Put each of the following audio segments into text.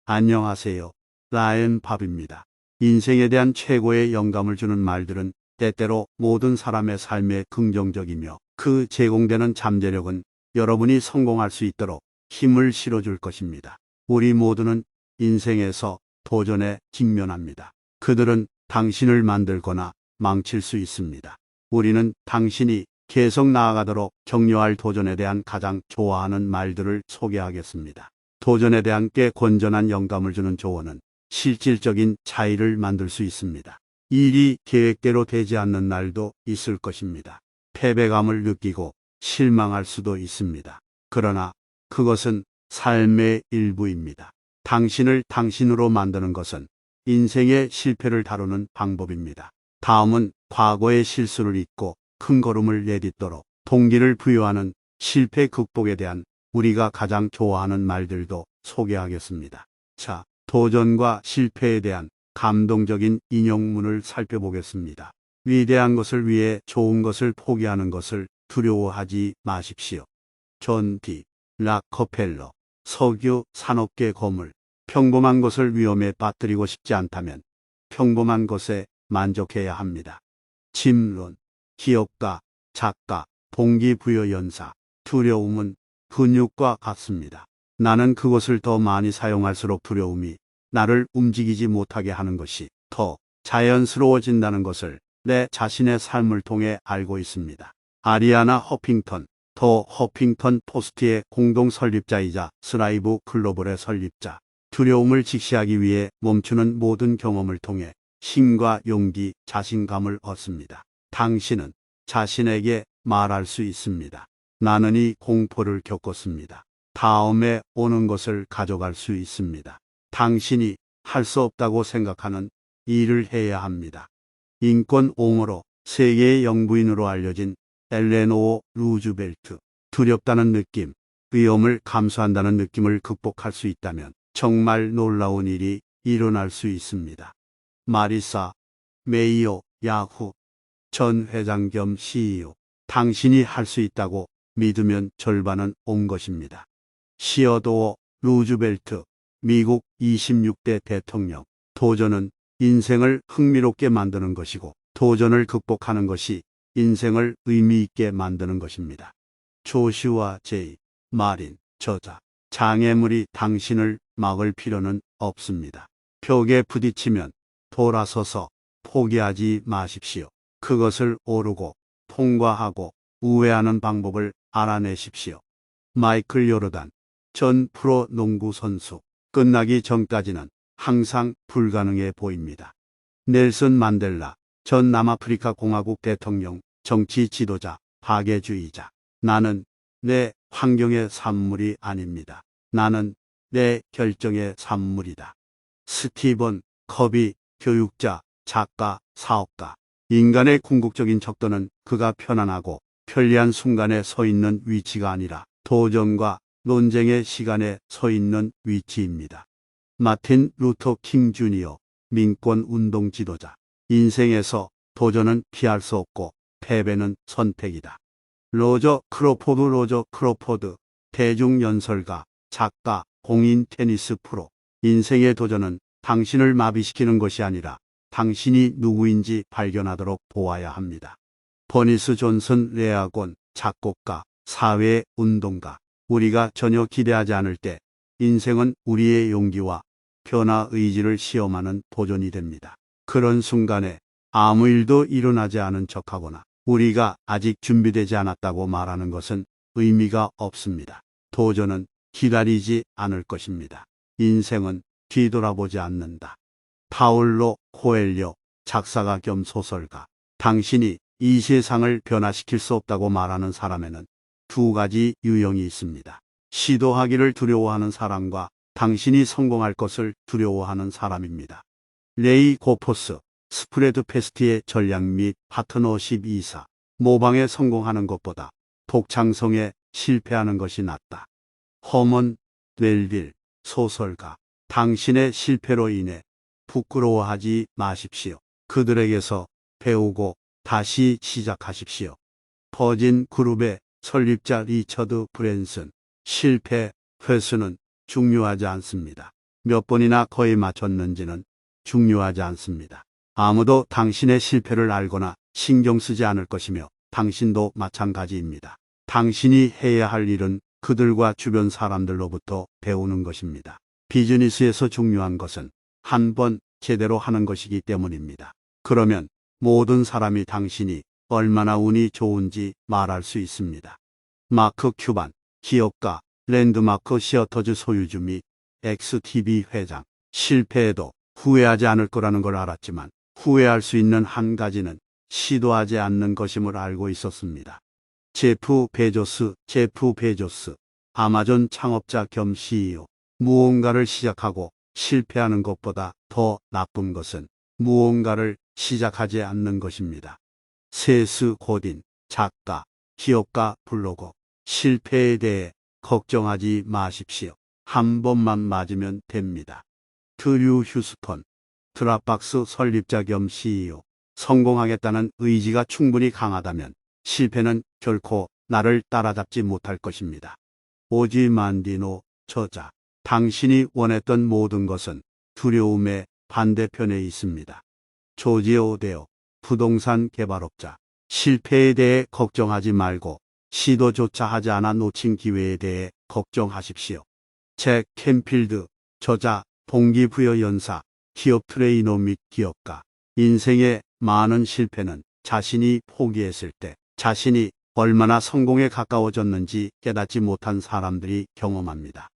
안녕하세요. 라이언 밥입니다. 인생에 대한 최고의 영감을 주는 말들은 때때로 모든 사람의 삶에 긍정적이며 그 제공되는 잠재력은 여러분이 성공할 수 있도록 힘을 실어줄 것입니다. 우리 모두는 인생에서 도전에 직면합니다. 그들은 당신을 만들거나 망칠 수 있습니다. 우리는 당신이 계속 나아가도록 격려할 도전에 대한 가장 좋아하는 말들을 소개하겠습니다. 도전에 대한 꽤 건전한 영감을 주는 조언은 실질적인 차이를 만들 수 있습니다. 일이 계획대로 되지 않는 날도 있을 것입니다. 패배감을 느끼고 실망할 수도 있습니다. 그러나 그것은 삶의 일부입니다. 당신을 당신으로 만드는 것은 인생의 실패를 다루는 방법입니다. 다음은 과거의 실수를 잊고 큰 걸음을 내딛도록 동기를 부여하는 실패 극복에 대한 우리가 가장 좋아하는 말들도 소개하겠습니다. 자, 도전과 실패에 대한 감동적인 인용문을 살펴보겠습니다. 위대한 것을 위해 좋은 것을 포기하는 것을 두려워하지 마십시오. 존 디 락커펠러. 석유 산업계 거물. 평범한 것을 위험에 빠뜨리고 싶지 않다면 평범한 것에 만족해야 합니다. 짐론. 기업가, 작가, 동기부여 연사. 두려움은 근육과 같습니다. 나는 그것을 더 많이 사용할수록 두려움이 나를 움직이지 못하게 하는 것이 더 자연스러워진다는 것을 내 자신의 삶을 통해 알고 있습니다. 아리아나 허핑턴, 더 허핑턴 포스트의 공동 설립자이자 스라이브 글로벌의 설립자. 두려움을 직시하기 위해 멈추는 모든 경험을 통해 힘과 용기, 자신감을 얻습니다. 당신은 자신에게 말할 수 있습니다. 나는 이 공포를 겪었습니다. 다음에 오는 것을 가져갈 수 있습니다. 당신이 할 수 없다고 생각하는 일을 해야 합니다. 인권 옹호로 세계의 영부인으로 알려진 엘레노어 루즈벨트. 두렵다는 느낌, 위험을 감수한다는 느낌을 극복할 수 있다면 정말 놀라운 일이 일어날 수 있습니다. 마리사 메이어 야후 전 회장 겸 CEO. 당신이 할 수 있다고 믿으면 절반은 온 것입니다. 시어도어 루즈벨트, 미국 26대 대통령. 도전은 인생을 흥미롭게 만드는 것이고 도전을 극복하는 것이 인생을 의미 있게 만드는 것입니다. 조슈아 제이 마린 저자. 장애물이 당신을 막을 필요는 없습니다. 벽에 부딪히면 돌아서서 포기하지 마십시오. 그것을 오르고 통과하고 우회하는 방법을 알아내십시오. 마이클 요르단 전 프로 농구 선수. 끝나기 전까지는 항상 불가능해 보입니다. 넬슨 만델라 전 남아프리카 공화국 대통령, 정치 지도자, 파괴주의자. 나는 내 환경의 산물이 아닙니다. 나는 내 결정의 산물이다. 스티븐 커비 교육자, 작가, 사업가. 인간의 궁극적인 척도는 그가 편안하고 편리한 순간에 서 있는 위치가 아니라 도전과 논쟁의 시간에 서 있는 위치입니다. 마틴 루터 킹 주니어 민권 운동 지도자. 인생에서 도전은 피할 수 없고 패배는 선택이다. 로저 크로포드 대중연설가, 작가, 공인 테니스 프로. 인생의 도전은 당신을 마비시키는 것이 아니라 당신이 누구인지 발견하도록 도와야 합니다. 버니스 존슨 레아곤 작곡가, 사회운동가. 우리가 전혀 기대하지 않을 때 인생은 우리의 용기와 변화 의지를 시험하는 도전이 됩니다. 그런 순간에 아무 일도 일어나지 않은 척하거나 우리가 아직 준비되지 않았다고 말하는 것은 의미가 없습니다. 도전은 기다리지 않을 것입니다. 인생은 뒤돌아보지 않는다. 파울로 코엘료 작사가 겸 소설가. 당신이 이 세상을 변화시킬 수 없다고 말하는 사람에는 두 가지 유형이 있습니다. 시도하기를 두려워하는 사람과 당신이 성공할 것을 두려워하는 사람입니다. 레이 고포스 스프레드 페스트의 전략 및 파트너십 이사. 모방에 성공하는 것보다 독창성에 실패하는 것이 낫다. 허먼 웰빌 소설가. 당신의 실패로 인해 부끄러워하지 마십시오. 그들에게서 배우고 다시 시작하십시오. 버진 그룹의 설립자 리처드 브랜슨. 실패, 회수는 중요하지 않습니다. 몇 번이나 거의 맞췄는지는 중요하지 않습니다. 아무도 당신의 실패를 알거나 신경 쓰지 않을 것이며 당신도 마찬가지입니다. 당신이 해야 할 일은 그들과 주변 사람들로부터 배우는 것입니다. 비즈니스에서 중요한 것은 한 번 제대로 하는 것이기 때문입니다. 그러면 모든 사람이 당신이 얼마나 운이 좋은지 말할 수 있습니다. 마크 큐반, 기업가, 랜드마크 시어터즈 소유주 및 XTV 회장. 실패해도 후회하지 않을 거라는 걸 알았지만 후회할 수 있는 한 가지는 시도하지 않는 것임을 알고 있었습니다. 제프 베조스, 아마존 창업자 겸 CEO. 무언가를 시작하고 실패하는 것보다 더 나쁜 것은 무언가를 시작하지 않는 것입니다. 세스 고딘, 작가, 기업가, 블로거. 실패에 대해 걱정하지 마십시오. 한 번만 맞으면 됩니다. 드류 휴스턴, 드랍박스 설립자 겸 CEO. 성공하겠다는 의지가 충분히 강하다면 실패는 결코 나를 따라잡지 못할 것입니다. 오지 만디노, 저자. 당신이 원했던 모든 것은 두려움의 반대편에 있습니다. 조지 오데오, 부동산 개발업자. 실패에 대해 걱정하지 말고 시도조차 하지 않아 놓친 기회에 대해 걱정하십시오. 잭 캔필드, 저자, 동기부여 연사, 기업 트레이너 및 기업가. 인생의 많은 실패는 자신이 포기했을 때 자신이 얼마나 성공에 가까워졌는지 깨닫지 못한 사람들이 경험합니다.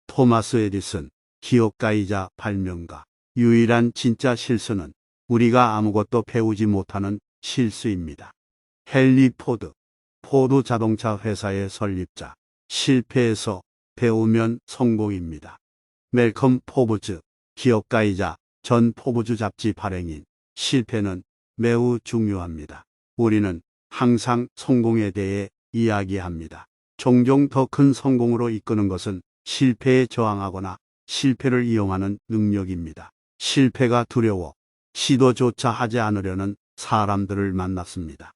토마스 에디슨, 기업가이자 발명가. 유일한 진짜 실수는 우리가 아무것도 배우지 못하는 실수입니다. 헨리 포드, 포드 자동차 회사의 설립자. 실패에서 배우면 성공입니다. 멜컴 포브즈, 기업가이자 전 포브즈 잡지 발행인. 실패는 매우 중요합니다. 우리는 항상 성공에 대해 이야기합니다. 종종 더 큰 성공으로 이끄는 것은 실패에 저항하거나 실패를 이용하는 능력입니다. 실패가 두려워 시도조차 하지 않으려는 사람들을 만났습니다.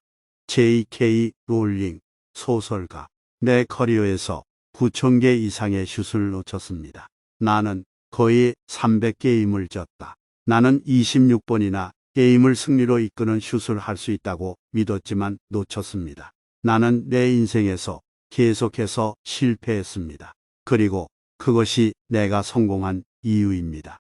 J.K. 롤링, 소설가. 내 커리어에서 9,000개 이상의 슛을 놓쳤습니다. 나는 거의 300게임을 졌다. 나는 26번이나 게임을 승리로 이끄는 슛을 할 수 있다고 믿었지만 놓쳤습니다. 나는 내 인생에서 계속해서 실패했습니다. 그리고 그것이 내가 성공한 이유입니다.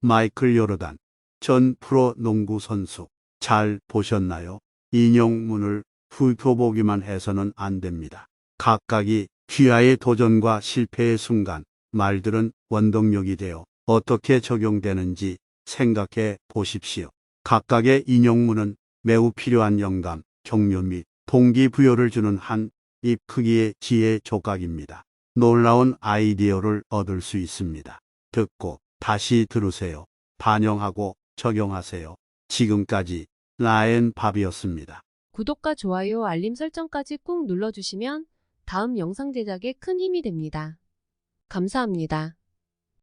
마이클 요르단, 전 프로 농구 선수. 잘 보셨나요? 인용문을 훑어보기만 해서는 안 됩니다. 각각이 귀하의 도전과 실패의 순간, 말들은 원동력이 되어 어떻게 적용되는지 생각해 보십시오. 각각의 인용문은 매우 필요한 영감, 격려 및 동기부여를 주는 한 입 크기의 지혜 조각입니다. 놀라운 아이디어를 얻을 수 있습니다. 듣고 다시 들으세요. 반영하고 적용하세요. 지금까지 라엔 밥이었습니다. 구독과 좋아요, 알림 설정까지 꾹 눌러주시면 다음 영상 제작에 큰 힘이 됩니다. 감사합니다.